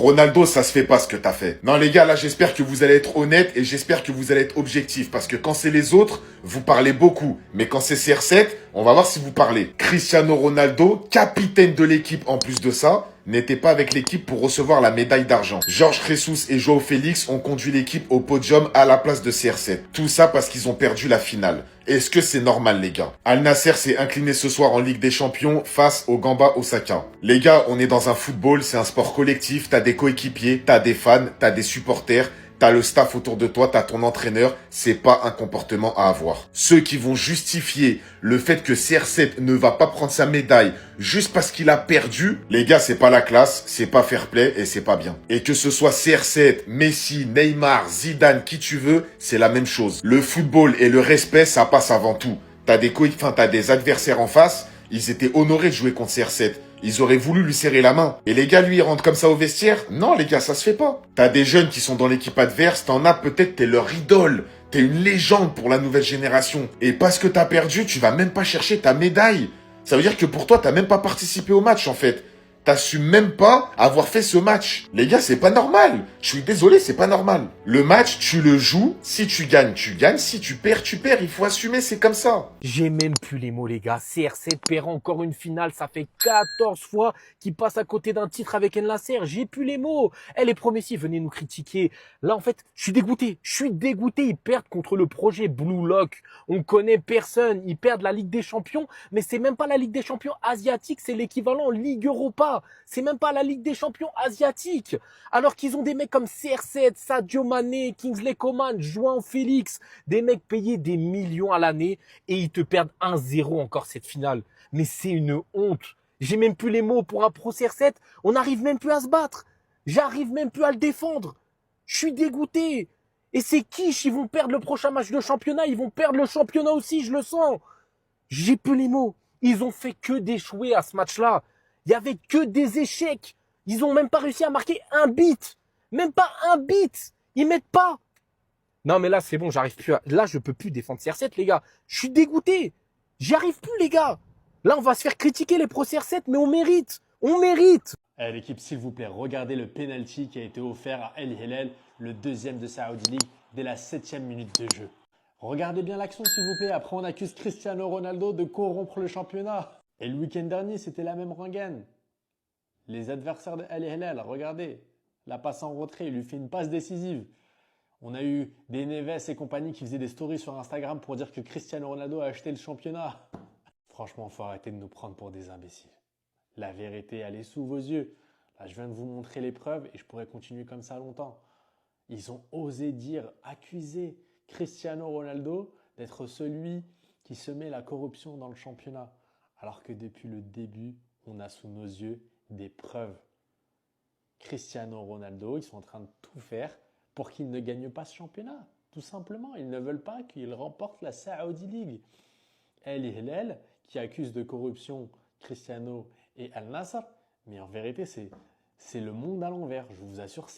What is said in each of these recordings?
Ronaldo, ça se fait pas ce que t'as fait. Non les gars, là j'espère que vous allez être honnêtes et j'espère que vous allez être objectifs. Parce que quand c'est les autres, vous parlez beaucoup. Mais quand c'est CR7, on va voir si vous parlez. Cristiano Ronaldo, capitaine de l'équipe en plus de ça, n'était pas avec l'équipe pour recevoir la médaille d'argent. Georges Jesus et Joao Félix ont conduit l'équipe au podium à la place de CR7. Tout ça parce qu'ils ont perdu la finale. Est-ce que c'est normal, les gars? Al Nasser s'est incliné ce soir en Ligue des Champions face au Gamba Osaka. Les gars, on est dans un football, c'est un sport collectif, t'as des coéquipiers, t'as des fans, t'as des supporters, t'as le staff autour de toi, t'as ton entraîneur, c'est pas un comportement à avoir. Ceux qui vont justifier le fait que CR7 ne va pas prendre sa médaille juste parce qu'il a perdu, les gars, c'est pas la classe, c'est pas fair play et c'est pas bien. Et que ce soit CR7, Messi, Neymar, Zidane, qui tu veux, c'est la même chose. Le football et le respect, ça passe avant tout. T'as des adversaires en face, ils étaient honorés de jouer contre CR7. Ils auraient voulu lui serrer la main. Et les gars, lui, ils rentrent comme ça au vestiaire? Non, les gars, ça se fait pas. T'as des jeunes qui sont dans l'équipe adverse, t'en as peut-être, t'es leur idole. T'es une légende pour la nouvelle génération. Et parce que t'as perdu, tu vas même pas chercher ta médaille. Ça veut dire que pour toi, t'as même pas participé au match, en fait. T'assumes même pas avoir fait ce match. Les gars, c'est pas normal. Je suis désolé, c'est pas normal. Le match, tu le joues. Si tu gagnes, tu gagnes. Si tu perds, tu perds. Il faut assumer, c'est comme ça. J'ai même plus les mots, les gars. CR7 perd encore une finale. Ça fait 14 fois qu'il passe à côté d'un titre avec El Nasser. J'ai plus les mots. Les promessiers, venez nous critiquer. Là, en fait, je suis dégoûté. Je suis dégoûté. Ils perdent contre le projet Blue Lock. On connaît personne. Ils perdent la Ligue des Champions. Mais c'est même pas la Ligue des Champions asiatique. C'est l'équivalent Ligue Europa. C'est même pas la Ligue des Champions asiatique. Alors qu'ils ont des mecs comme CR7, Sadio Mané, Kingsley Coman, João Félix. Des mecs payés des millions à l'année. Et ils te perdent 1-0 encore cette finale. Mais c'est une honte. J'ai même plus les mots pour un Pro CR7. On n'arrive même plus à se battre. J'arrive même plus à le défendre. Je suis dégoûté. Et c'est quiche, ils vont perdre le prochain match de championnat. Ils vont perdre le championnat aussi, je le sens. J'ai plus les mots. Ils ont fait que d'échouer à ce match-là. Il y avait que des échecs. Ils ont même pas réussi à marquer un but. Même pas un but. Ils mettent pas. Non, mais là, c'est bon, j'arrive plus à... Là, je peux plus défendre CR7, les gars. Je suis dégoûté. J'y arrive plus, les gars. Là, on va se faire critiquer les pros CR7, mais on mérite. On mérite. Allez, l'équipe, s'il vous plaît, regardez le penalty qui a été offert à El Hilal, le deuxième de Saudi League, dès la 7e minute de jeu. Regardez bien l'action, s'il vous plaît. Après, on accuse Cristiano Ronaldo de corrompre le championnat. Et le week-end dernier, c'était la même rengaine. Les adversaires de El Hilal, regardez. La passe en retrait, il lui fait une passe décisive. On a eu des Neves et compagnie qui faisaient des stories sur Instagram pour dire que Cristiano Ronaldo a acheté le championnat. Franchement, il faut arrêter de nous prendre pour des imbéciles. La vérité, elle est sous vos yeux. Là, je viens de vous montrer les preuves et je pourrais continuer comme ça longtemps. Ils ont osé dire, accuser Cristiano Ronaldo d'être celui qui semait la corruption dans le championnat. Alors que depuis le début, on a sous nos yeux des preuves. Cristiano Ronaldo, ils sont en train de tout faire pour qu'il ne gagne pas ce championnat. Tout simplement, ils ne veulent pas qu'il remporte la Saudi League. El Hilal, qui accuse de corruption Cristiano et Al Nassr, mais en vérité, c'est le monde à l'envers. Je vous assure,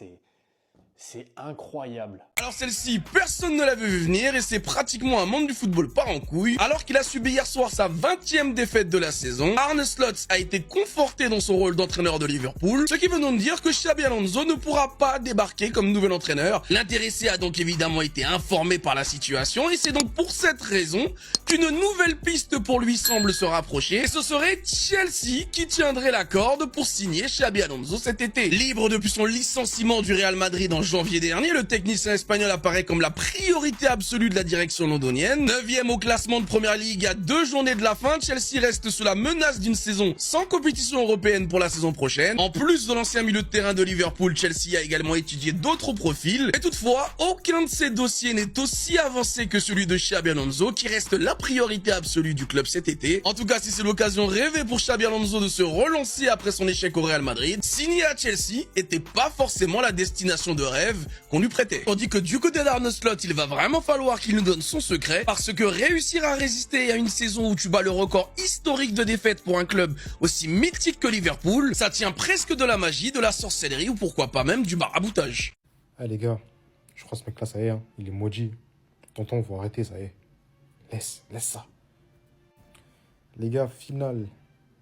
c'est incroyable. Alors celle-ci, personne ne l'avait vu venir et c'est pratiquement un monde du football part en couille. Alors qu'il a subi hier soir sa 20e défaite de la saison, Arne Slot a été conforté dans son rôle d'entraîneur de Liverpool, ce qui veut donc dire que Xabi Alonso ne pourra pas débarquer comme nouvel entraîneur. L'intéressé a donc évidemment été informé par la situation et c'est donc pour cette raison qu'une nouvelle piste pour lui semble se rapprocher et ce serait Chelsea qui tiendrait la corde pour signer Xabi Alonso cet été. Libre depuis son licenciement du Real Madrid en janvier dernier, le technicien espagnol apparaît comme la priorité absolue de la direction londonienne. 9e au classement de Première Ligue à 2 journées de la fin, Chelsea reste sous la menace d'une saison sans compétition européenne pour la saison prochaine. En plus de l'ancien milieu de terrain de Liverpool, Chelsea a également étudié d'autres profils. Et toutefois, aucun de ces dossiers n'est aussi avancé que celui de Xabi Alonso, qui reste la priorité absolue du club cet été. En tout cas, si c'est l'occasion rêvée pour Xabi Alonso de se relancer après son échec au Real Madrid, signer à Chelsea était pas forcément la destination de rêve qu'on lui prêtait. Tandis que du côté d'Arne Slot, il va vraiment falloir qu'il nous donne son secret, parce que réussir à résister à une saison où tu bats le record historique de défaites pour un club aussi mythique que Liverpool, ça tient presque de la magie, de la sorcellerie ou pourquoi pas même du maraboutage. Ah les gars, je crois que ce mec-là, ça y est, hein, il est maudit. Tonton, faut arrêter, ça y est. Laisse ça. Les gars, finale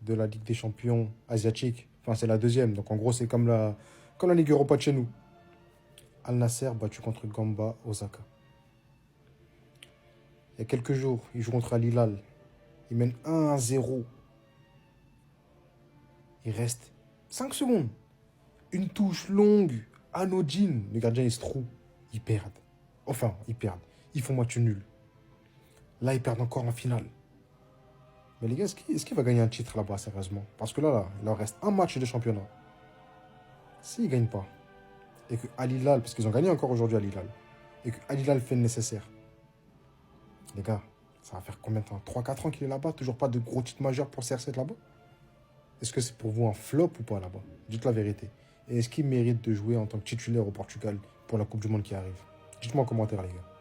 de la Ligue des Champions asiatique. Enfin, c'est la deuxième. Donc en gros, c'est comme Comme la Ligue Europa de chez nous. Al Nasser battu contre Gamba Osaka. Il y a quelques jours, ils jouent contre Al Hilal. Ils mènent 1-0. Il reste 5 secondes. Une touche longue, anodine. Le gardien, il se trouve. Ils perdent. Enfin, ils perdent. Ils font match nul. Là, ils perdent encore en finale. Mais les gars, est-ce qu'il va gagner un titre là-bas, sérieusement? Parce que là, il leur reste un match de championnat. S'ils ne gagnent pas, et que Al Hilal, parce qu'ils ont gagné encore aujourd'hui Al Hilal, et que Al Hilal fait le nécessaire, les gars, ça va faire combien de temps? 3-4 ans qu'il est là-bas, toujours pas de gros titres majeurs pour CR7 là-bas? Est-ce que c'est pour vous un flop ou pas là-bas? Dites la vérité. Et est-ce qu'il mérite de jouer en tant que titulaire au Portugal pour la Coupe du Monde qui arrive? Dites-moi en commentaire, les gars.